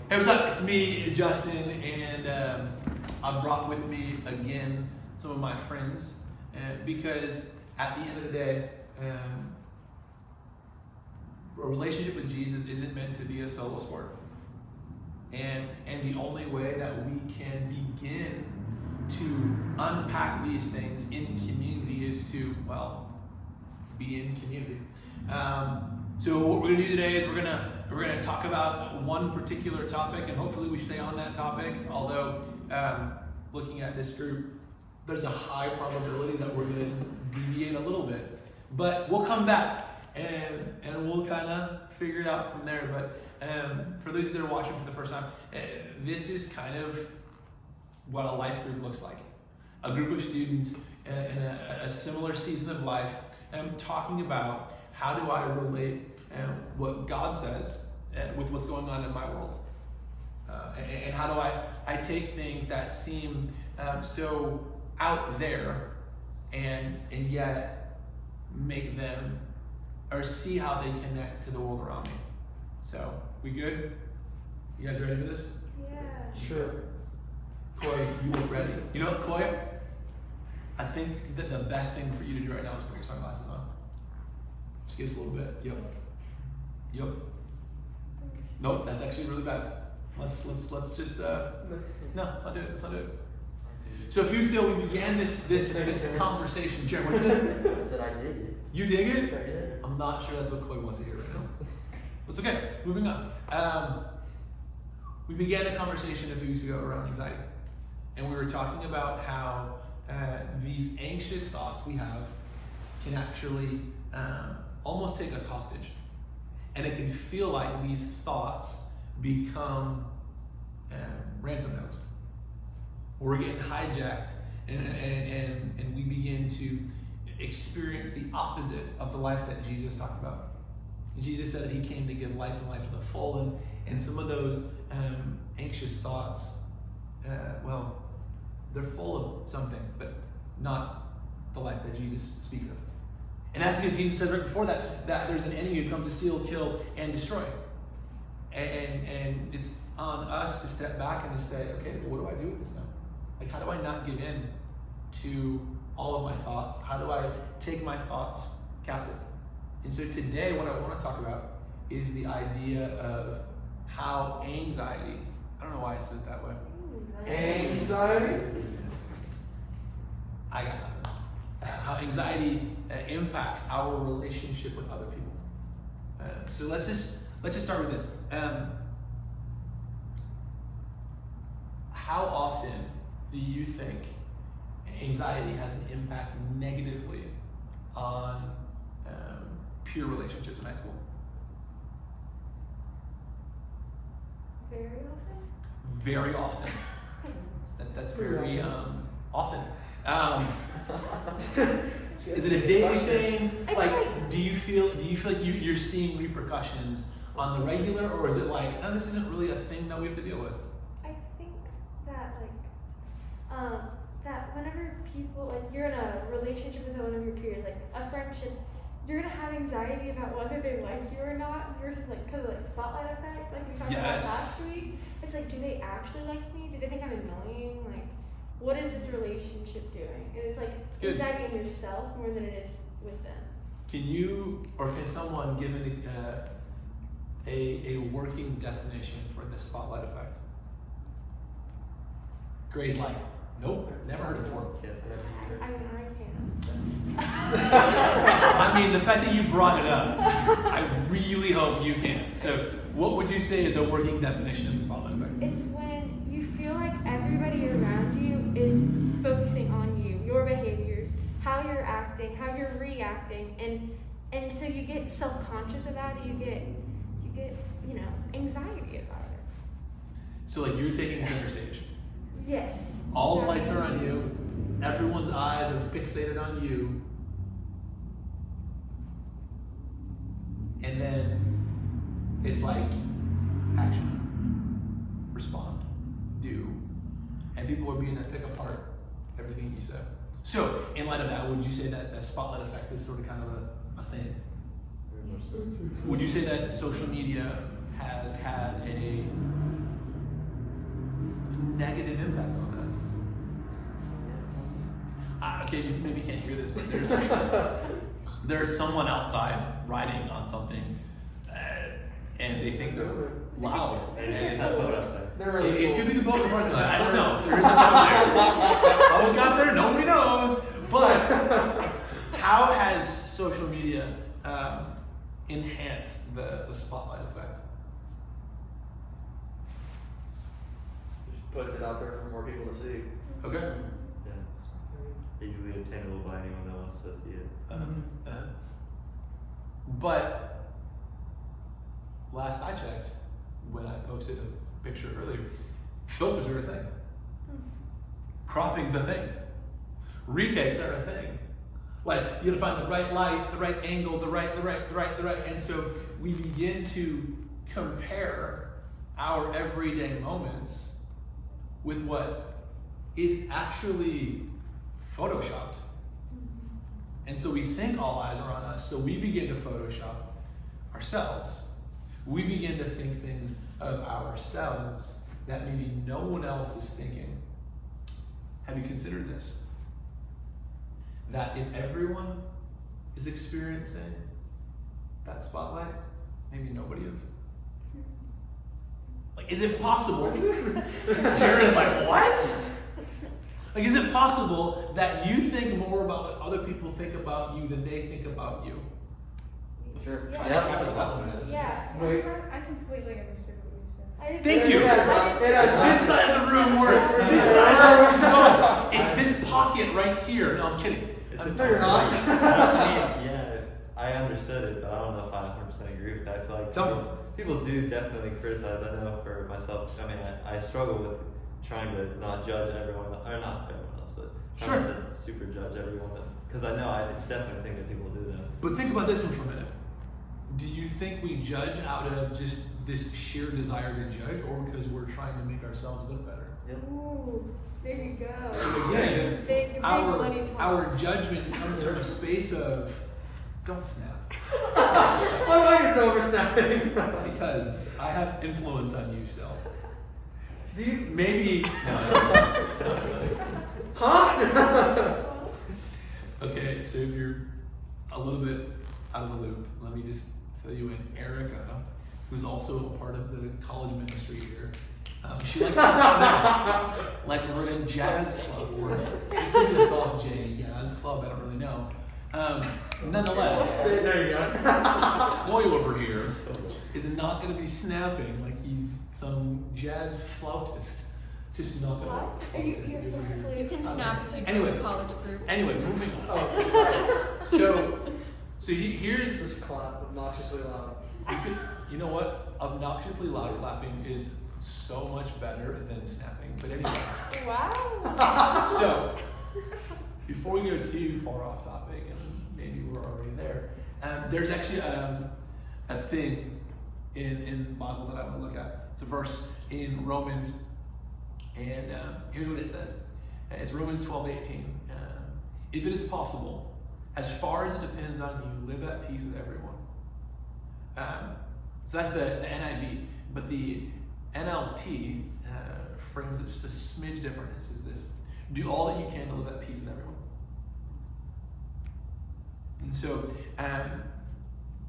Hey, what's up? It's me, Justin, and I brought with me again some of my friends because at the end of the day, a relationship with Jesus isn't meant to be a solo sport. And the only way that we can begin to unpack these things in community is to, well, be in community. So what we're gonna do today is we're gonna talk about one particular topic, and hopefully we stay on that topic. Although looking at this group, there's a high probability that we're gonna deviate a little bit, but we'll come back and we'll kind of figure it out from there. But for those that are watching for the first time, this is kind of what a life group looks like. A group of students in a similar season of life, talking about how do I relate what God says with what's going on in my world, and how do I take things that seem so out there and yet make them, or see how they connect to the world around me. So, we good? You guys ready for this? Yeah. Sure. Coy, you look ready. You know what, Coy? I think that the best thing for you to do right now is put your sunglasses on. Just give us a little bit. Yep. Nope, that's actually really bad. Let's just no, let's not do it. Let's not do it. So a few weeks ago we began this conversation. Jeremy, what did you say? I said I dig it. You dig it? I did. I'm not sure that's what Coy wants to hear right now. It's okay. Moving on. We began the conversation a few weeks ago around anxiety, and we were talking about how these anxious thoughts we have can actually almost take us hostage, and it can feel like these thoughts become ransom notes. We're getting hijacked, and we begin to experience the opposite of the life that Jesus talked about. Jesus said that he came to give life and life to the full, and some of those anxious thoughts, well, they're full of something, but not the life that Jesus speaks of. And that's because Jesus said right before that there's an enemy who comes to steal, kill, and destroy. And it's on us to step back and to say, okay, well, what do I do with this now? Like, how do I not give in to all of my thoughts? How do I take my thoughts captive? And so today, what I want to talk about is the idea of how anxiety, I don't know why I said it that way. Anxiety? I got nothing. How anxiety impacts our relationship with other people. So let's just start with this. How often do you think anxiety has an impact negatively on peer relationships in high school? Very often? Very often. That's very often. Is it a daily thing? Like, do you feel like you're seeing repercussions on the regular, or is it like, no, this isn't really a thing that we have to deal with? I think that that whenever people, like, you're in a relationship with one of your peers, like a friendship, you're gonna have anxiety about whether they like you or not, versus like because of like spotlight effect, like we talked about last week. It's like, do they actually like me? Do they think I'm annoying? Like, what is this relationship doing? And it's like anxiety in yourself more than it is with them. Can you, or can someone give a working definition for the spotlight effect? Gray's like, nope, never heard it before. I mean, I can. I mean, the fact that you brought it up, I really hope you can. So, what would you say is a working definition of the spotlight effect? It's when you feel like everybody around you is focusing on you, your behaviors, how you're acting, how you're reacting, and so you get self-conscious about it. You get anxiety about it. So, like, you're taking center stage. Yes. All the lights are on you. Everyone's eyes are fixated on you. And then it's like action, respond, do. And people are beginning to pick apart everything you said. So, in light of that, would you say that the spotlight effect is sort of kind of a thing? Would you say that social media has had a negative impact on that. Okay, you maybe can't hear this, but there's someone outside riding on something, and they think they're loud. And it could be the boat in the parking lot. I don't know. There is a boat there. How it got there, nobody knows. But how has social media enhanced the spotlight effect? Just puts it out there for more people to see. Okay. Yeah, it's easily obtainable by anyone that wants to see it. But last I checked, when I posted a picture earlier, filters are a thing. Cropping's a thing. Retakes are a thing. Like, you gotta find the right light, the right angle, the right, and so we begin to compare our everyday moments with what is actually photoshopped. And so we think all eyes are on us, so we begin to Photoshop ourselves. We begin to think things of ourselves that maybe no one else is thinking. Have you considered this? That if everyone is experiencing that spotlight, maybe nobody is. Like, is it possible? Jared's like, what? Like, is it possible that you think more about what other people think about you than they think about you? Sure. Yeah. Try to capture that one. Yeah. Wait. I completely understood what you said. I didn't Thank think you. about it. This side of the room works. This side of the room doesn't. It's this pocket right here. No, I'm kidding. I'm No, you're not. Yeah, I understood it, but I don't know if I 100% agree with that. I feel like Tell me. people do definitely criticize. I know for myself, I mean, I struggle with trying to not judge everyone, or not everyone else, but trying to super judge everyone. Because I know it's definitely a thing that people do that. But think about this one for a minute. Do you think we judge out of just this sheer desire to judge, or because we're trying to make ourselves look better? Ooh, there you go. So again, Big money talk. our judgment comes from a space of, don't snap. Why am I getting over snapping? Because I have influence on you still. Do you? Maybe. No, Huh? Okay, so if you're a little bit out of the loop, let me just fill you in. Erica, who's also a part of the college ministry here, she likes to snap like we're in a jazz club or a soft J jazz club. I don't really know. Nonetheless, There you go. Chloe over here is not going to be snapping like he's some jazz flautist. Just not going What? to. Are you You can snap if you join Anyway. a college group. Anyway, moving on. Oh, So here's just clap obnoxiously loud. you know what? Obnoxiously loud clapping is so much better than snapping. But anyway, Wow. so before we go too far off topic, and maybe we're already there, there's actually a thing in the Bible that I want to look at. It's a verse in Romans, and here's what it says. It's Romans 12:18. If it is possible, as far as it depends on you, live at peace with everyone. So that's the NIV, but the NLT frames it just a smidge different. It says this: do all that you can to live at peace with everyone. And so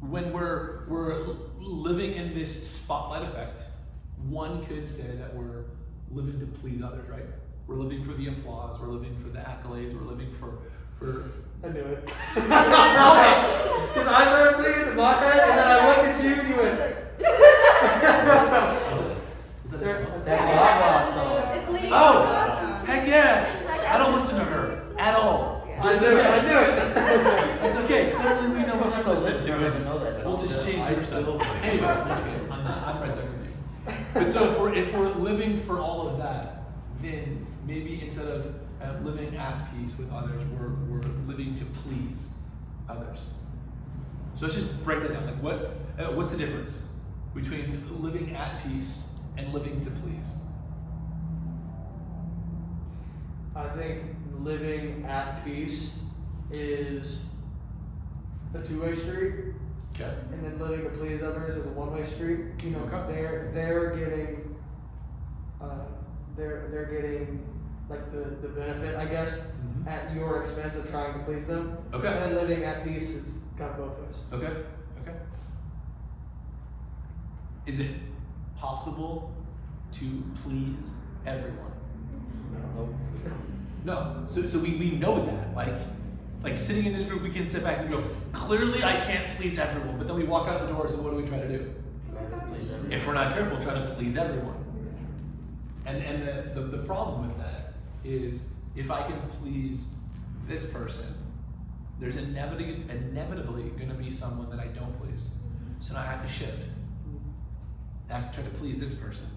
when we're living in this spotlight effect, one could say that we're living to please others, right? We're living for the applause, we're living for the accolades, we're living for I knew it. Because I started saying it in my head, and then I looked at you and you went. Is that a song? That song. It's leading Oh, to God. heck yeah! I don't listen to her at all. I knew it. I knew it. That's okay. Clearly we know what we listen to. I didn't know that. We'll just change I your stuff. still- Anyway, that's okay. I'm right there with you. But so if we're living for all of that, then maybe instead of living at peace with others, we're living to please others. So let's just break that down. Like what's the difference between living at peace and living to please? I think living at peace is a two-way street, Okay. and then living to please others is a one-way street. You know, Okay. they're getting they're getting like the benefit, I guess, at your expense of trying to please them. Okay. And living at peace is kind of both ways. Okay. Okay. Is it possible to please everyone? No. So we know that. Like sitting in this group, we can sit back and go, clearly I can't please everyone. But then we walk out the doors and what do we try to do? If we're not careful, try to please everyone. And the problem with that is if I can please this person, there's inevitably going to be someone that I don't please. So now I have to shift. I have to try to please this person.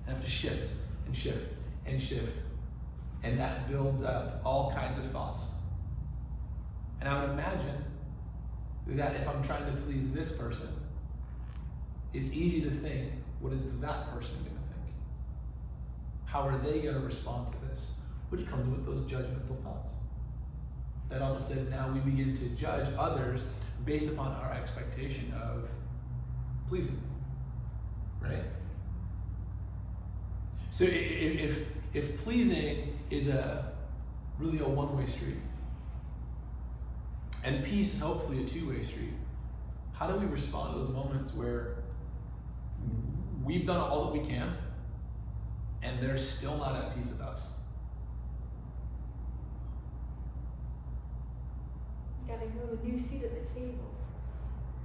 I have to shift and shift and shift. And that builds up all kinds of thoughts. And I would imagine that if I'm trying to please this person, it's easy to think, what is that person going to think? How are they going to respond to this? Which comes with those judgmental thoughts. That all of a sudden now we begin to judge others based upon our expectation of pleasing. Right? So if pleasing is really a one-way street, and peace is hopefully a two-way street, how do we respond to those moments where we've done all that we can and they're still not at peace with us? You gotta go a new seat at the table.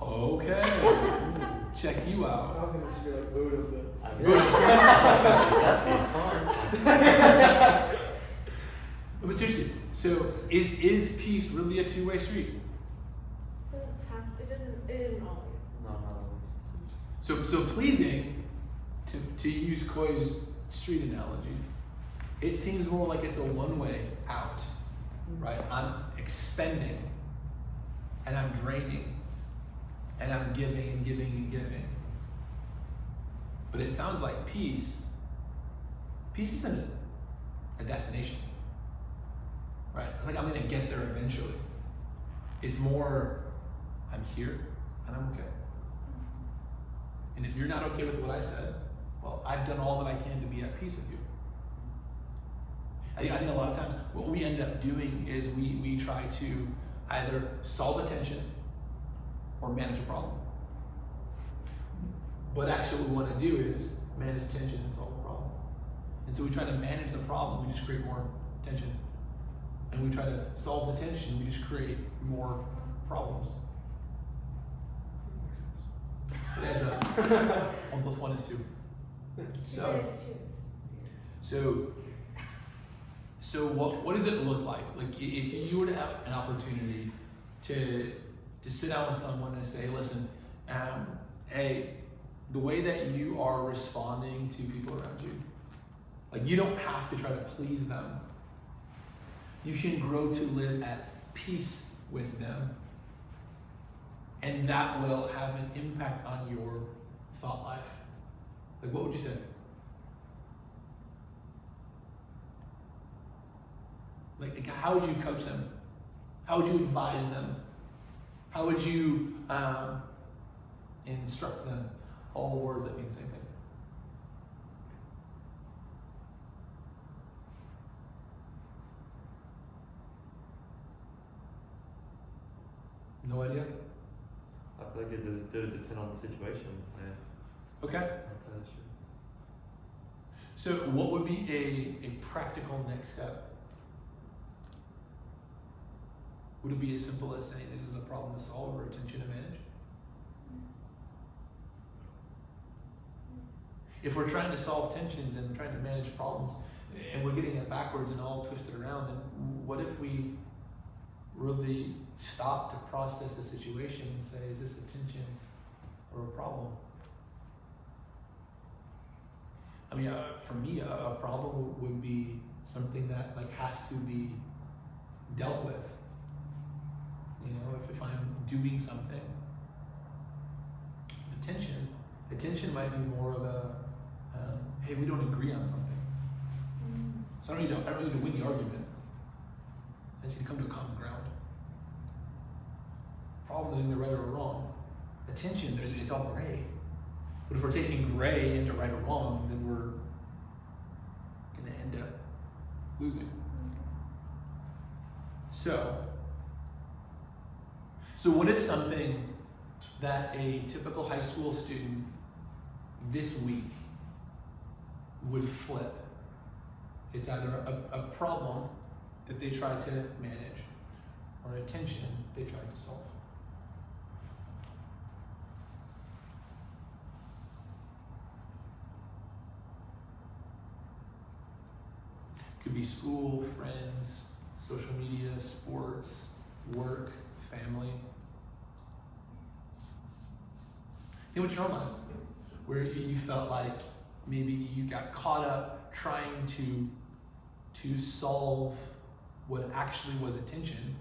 Okay. Check you I out. was gonna just be like Buddha, but That's been fun. But seriously, so is peace really a two-way street? It isn't always. No. So pleasing, to use Koi's street analogy, it seems more like it's a one-way out, right? I'm expending, and I'm draining, and I'm giving and giving and giving. But it sounds like peace isn't a destination, right? It's like I'm gonna get there eventually. It's more, I'm here and I'm okay. And if you're not okay with what I said, well, I've done all that I can to be at peace with you. I think a lot of times what we end up doing is we try to either solve a tension or manage a problem. But actually what we want to do is manage tension and solve a problem. And so we try to manage the problem, we just create more tension. And we try to solve the tension, we just create more problems. It adds up. 1 plus 1 is 2. So what does it look like? Like if you were to have an opportunity to sit down with someone and say, listen, hey, the way that you are responding to people around you, like you don't have to try to please them. You can grow to live at peace with them. And that will have an impact on your thought life. Like what would you say? Like how would you coach them? How would you advise them? How would you instruct them? All words that mean the same thing. No idea? I feel like it would depend on the situation. Yeah. Okay. Not entirely sure. So what would be a practical next step? Would it be as simple as saying this is a problem to solve or a tension to manage? If we're trying to solve tensions and trying to manage problems and we're getting it backwards and all twisted around, then what if we really stop to process the situation and say, is this a tension or a problem? I mean, for me, a problem would be something that like has to be dealt with. You know, if I'm doing something, a tension might be more of a, hey, we don't agree on something. So I don't need to win the argument. I just need to come to a common ground. Problem isn't right or wrong. Attention, it's all gray. But if we're taking gray into right or wrong, then end up losing. So what is something that a typical high school student this week would flip? It's either a problem that they try to manage or a tension they try to solve. Could be school, friends, social media, sports, work, family. Think what your own lives, where you felt like maybe you got caught up trying to solve what actually was a tension,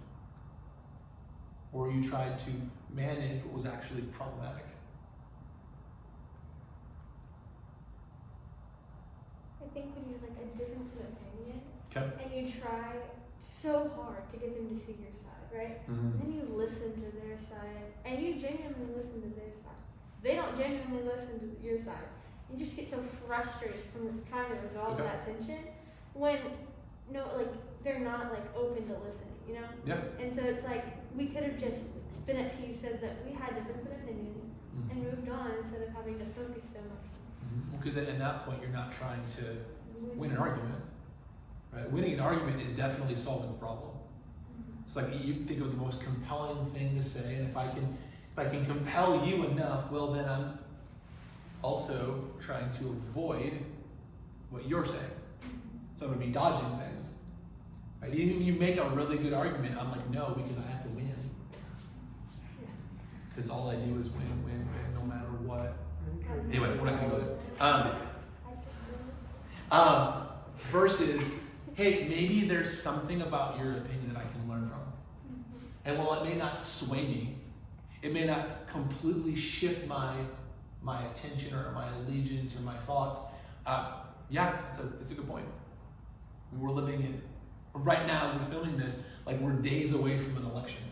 or you tried to manage what was actually problematic. I think when you have like a difference of opinion, Okay. and you try so hard to get them to see your side, right? And then you listen to their side, and you genuinely listen to their side. They don't genuinely listen to your side. You just get so frustrated from trying to resolve Okay. that tension when they're not like open to listening, you know? Yeah. And so it's like we could have just been at peace, said that we had different opinions, and moved on instead of having to focus so much. Because at that point, you're not trying to win an argument, right? Winning an argument is definitely solving a problem. It's like you think of the most compelling thing to say, and if I can compel you enough, well, then I'm also trying to avoid what you're saying. So I'm going to be dodging things. Right? Even if you make a really good argument, I'm like, no, because I have to win. Because all I do is win, no matter what. Anyway, we're not going to go there. Versus, hey, maybe there's something about your opinion that I can learn from. And while it may not sway me, it may not completely shift my attention or my allegiance or my thoughts. Yeah, it's a good point. We're living in, right now as we're filming this, like we're days away from an election.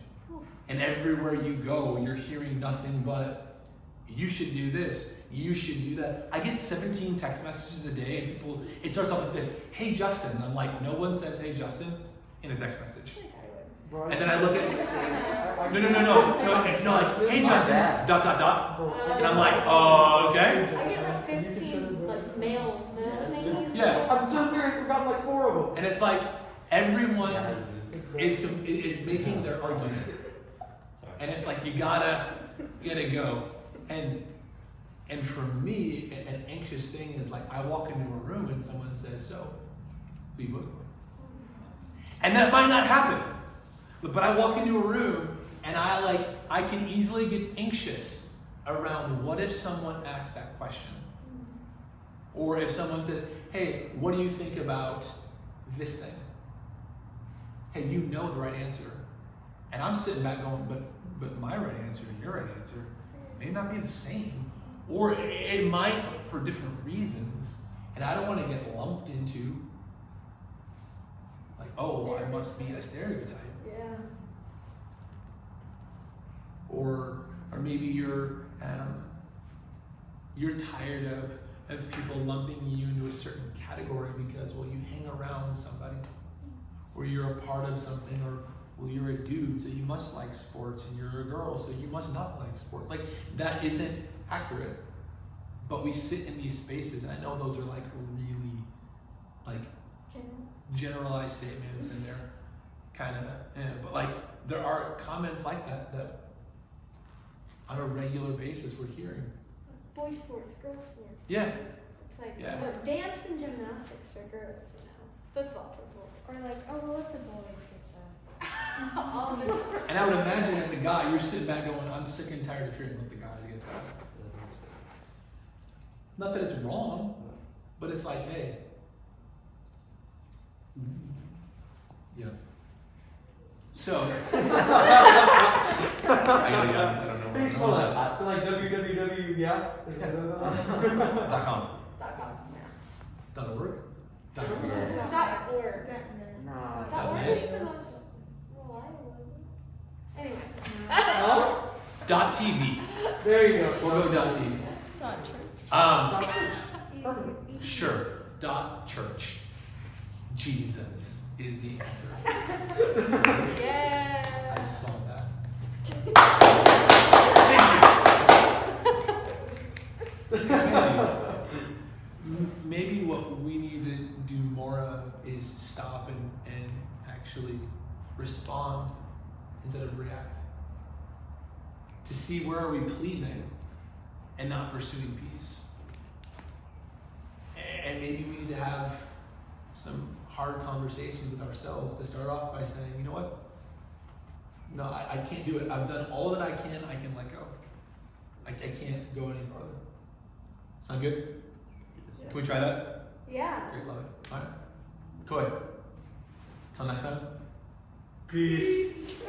And everywhere you go, you're hearing nothing but, you should do this, you should do that. I get 17 text messages a day, and people, it starts off like this, hey Justin. And I'm like, no one says hey Justin in a text message. Bro, And then I look at, no, it's hey Justin, ... And I'm like, okay. I get like 15 like mail things. Yeah. I'm so serious, I've gotten like 4 of them. And it's like, everyone It's great. is making their argument. And it's like, you gotta go. And for me, an anxious thing is like, I walk into a room and someone says, so, who you voting for? And that might not happen. But I walk into a room and I can easily get anxious around what if someone asks that question? Or if someone says, hey, what do you think about this thing? Hey, you know the right answer. And I'm sitting back going, but my right answer and your right answer may not be the same. Or it might, but for different reasons. And I don't want to get lumped into, like, oh, I must be a stereotype. Yeah. Or maybe you're tired of people lumping you into a certain category because, well, you hang around somebody, or you're a part of something, or, well, you're a dude, so you must like sports, and you're a girl, so you must not like sports. Like, that isn't accurate. But we sit in these spaces, and I know those are like really like generalized statements, and they're kind of, but like there are comments like that on a regular basis we're hearing. Boy sports, girl sports. Yeah. It's like Yeah. dance and gymnastics for girls, football. Or like, oh, well, let the boys get that. All the And I would imagine as a guy, you're sitting back going, I'm sick and tired of hearing what the guys get that. Not that it's wrong, but it's like, hey. Yeah. So. I gotta be honest, I don't know. Please hold on. So like www, yeah? Is that .com. .org? .org. Nah. .org .net. is the most reliable, isn't it? Anyway. .tv. There you go. We'll go .tv. Church. Sure. .church. Jesus is the answer. Yeah. I saw that. So maybe what we need to do more of is stop and actually respond instead of react. To see where are we pleasing and not pursuing peace. And maybe we need to have some hard conversations with ourselves to start off by saying, you know what? No, I can't do it. I've done all that I can let go. I can't go any farther. Sound good? Can we try that? Yeah. Great, love it. All right. Coy. Till next time. Peace.